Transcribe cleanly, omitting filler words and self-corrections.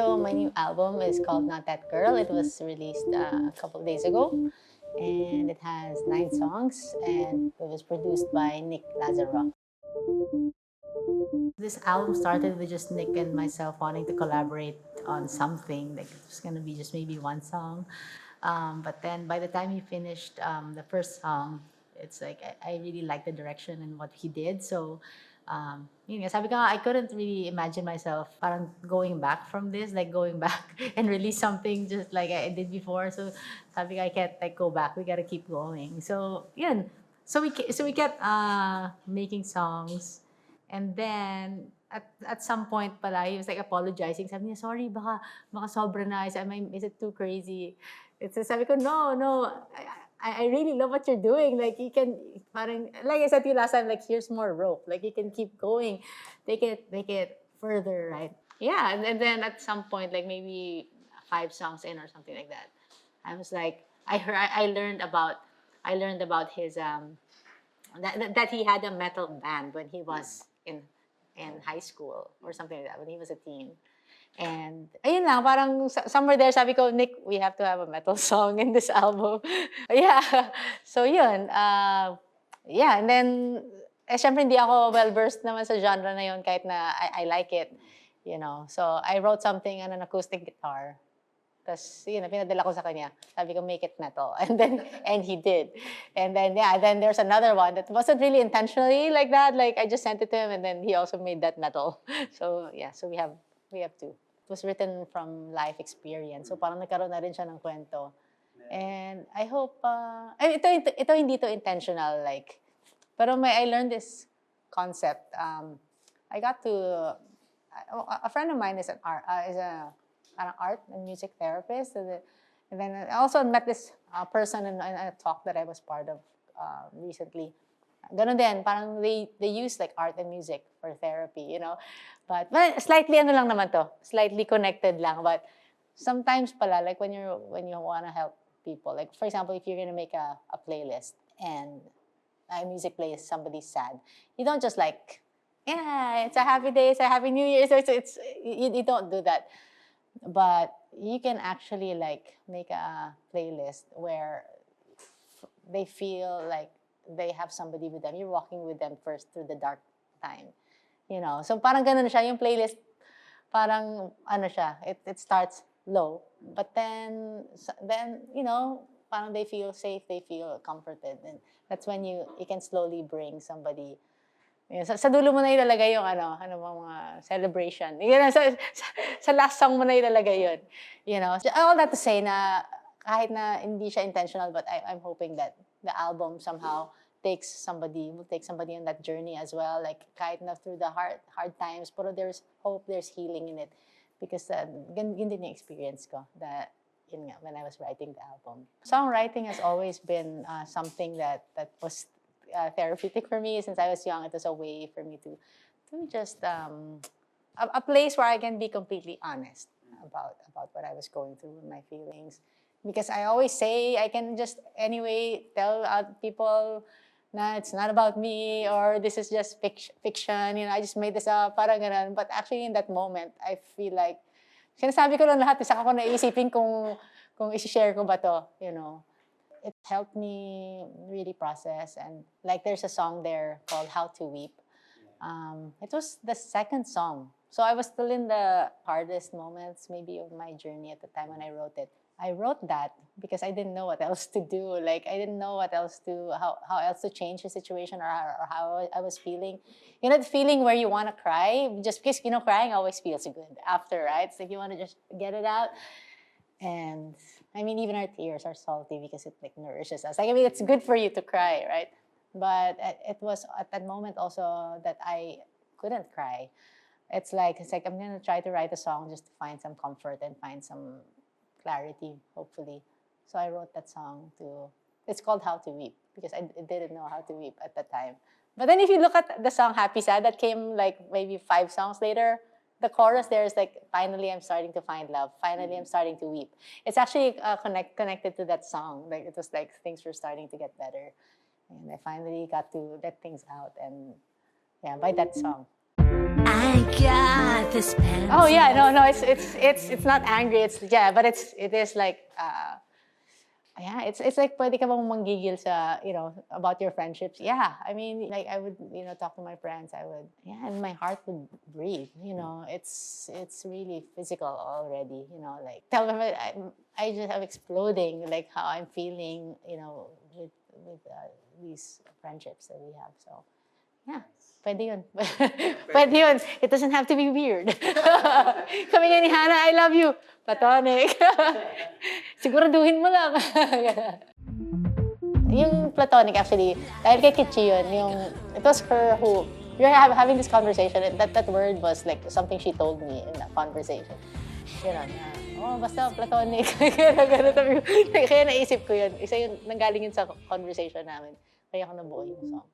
So my new album is called Not That Girl. It was released a couple of days ago, and it has 9 songs, and it was produced by Nick Lazaro. This album started with just Nick and myself wanting to collaborate on something. Like it was gonna be just maybe one song, but then by the time he finished the first song, it's like I really liked the direction and what he did. So, yun nga, sabi ko nga, I couldn't really imagine myself parang going back from this, like going back and release something just like I did before. So, sabi ko I can't like go back. We gotta keep going. So, yun. So we kept making songs. And then, at some point pala, he was like apologizing. Sabi niya, sorry, baka sobra na. Is it too crazy? Sabi ko, no. I really love what you're doing. Like, you can, parang, like I said to you last time, like, here's more rope. Like, you can keep going. Take it further, right? Yeah, and then at some point, like maybe 5 songs in or something like that, I was like, I learned about his that he had a metal band when he was in high school or something like that, when he was a teen. And ayun lang, parang somewhere there, sabi ko, Nick, we have to have a metal song in this album. Yeah. So yun. Yeah, and then, syempre hindi ako well-versed naman sa genre na yun kahit na I like it. You know, so I wrote something on an acoustic guitar. Tapos, yun, pinadala ko sa kanya. Sabi ko, make it metal. And he did. And then, yeah, then there's another one that wasn't really intentionally like that. Like, I just sent it to him, and then he also made that metal. So, yeah, so we have two. It was written from life experience. So, parang nagkaroon na rin siya ng kwento. And I hope, ito hindi to intentional, like, pero I learned this concept. I got to, a friend of mine is an art and music therapist. And then I also met this person in a talk that I was part of recently. Ganun din, parang they use like art and music for therapy, you know. But slightly ano lang naman to, slightly connected lang. But sometimes pala, like when you want to help people, like for example, if you're gonna make a playlist and a music plays somebody's sad, you don't just like, yeah, it's a happy day, it's a happy New Year. So you don't do that. But you can actually like make a playlist where they feel like they have somebody with them. You're walking with them first through the dark time, you know. So parang ganun siya yung playlist. Parang ano siya, it starts low, but then you know, parang they feel safe, they feel comforted, and that's when you can slowly bring somebody. Sa dulo mo na ilalagay yung mga celebration. Sa last song mo na ilalagay yun. You know, all that to say na kahit na hindi siya intentional, but I'm hoping that the album somehow will take somebody on that journey as well. Like kahit na through the hard times, pero there's hope, there's healing in it. Because yun din yung experience ko. Yun nga, when I was writing the album. Songwriting has always been something that was therapeutic for me since I was young. It was a way for me to just a place where I can be completely honest about what I was going through and my feelings. Because I always say I can just anyway tell people na it's not about me or this is just fiction. You know, I just made this up, parang ganun. But actually in that moment, I feel like sinasabi ko lang lahat. Saka ko naisipin kung isi-share ko ba to, you know. It helped me really process, and like there's a song there called How to Weep. It was the second song. So I was still in the hardest moments maybe of my journey at the time when I wrote it. I wrote that because I didn't know what else to do. Like I didn't know how else to change the situation or how I was feeling. You know, the feeling where you want to cry, just because, you know, crying always feels good after, right? It's like you want to just get it out. And I mean, even our tears are salty because it like nourishes us. Like, I mean, it's good for you to cry, right? But it was at that moment also that I couldn't cry. It's like I'm gonna try to write a song just to find some comfort and find some clarity, hopefully. So I wrote that song it's called How to Weep because I didn't know how to weep at the time. But then if you look at the song Happy Sad that came like maybe 5 songs later, the chorus there is like, finally I'm starting to find love. Finally I'm starting to weep. It's actually connected to that song. Like it was like things were starting to get better. And I finally got to let things out and yeah, by that song. I got this pen. Oh yeah, no, it's not angry. But it is like yeah, it's like pwede ka bang manggigil sa, about your friendships. Yeah, I mean, like I would, talk to my friends. I would, yeah, and my heart would breathe. It's really physical already. Like tell them I just have exploding like how I'm feeling. With these friendships that we have. So yeah. Pwede yun. Pwede yun. It doesn't have to be weird. Kami nga ni Hannah, I love you. Platonic. Siguraduhin mo lang. Yung platonic actually, dahil kay Kichi yun, it was her who, we were having this conversation, and that word was like something she told me in that conversation. Basta platonic. Kaya naisip ko yun. Isa yun, nanggaling yun sa conversation namin. Kaya ako nabuo yung song.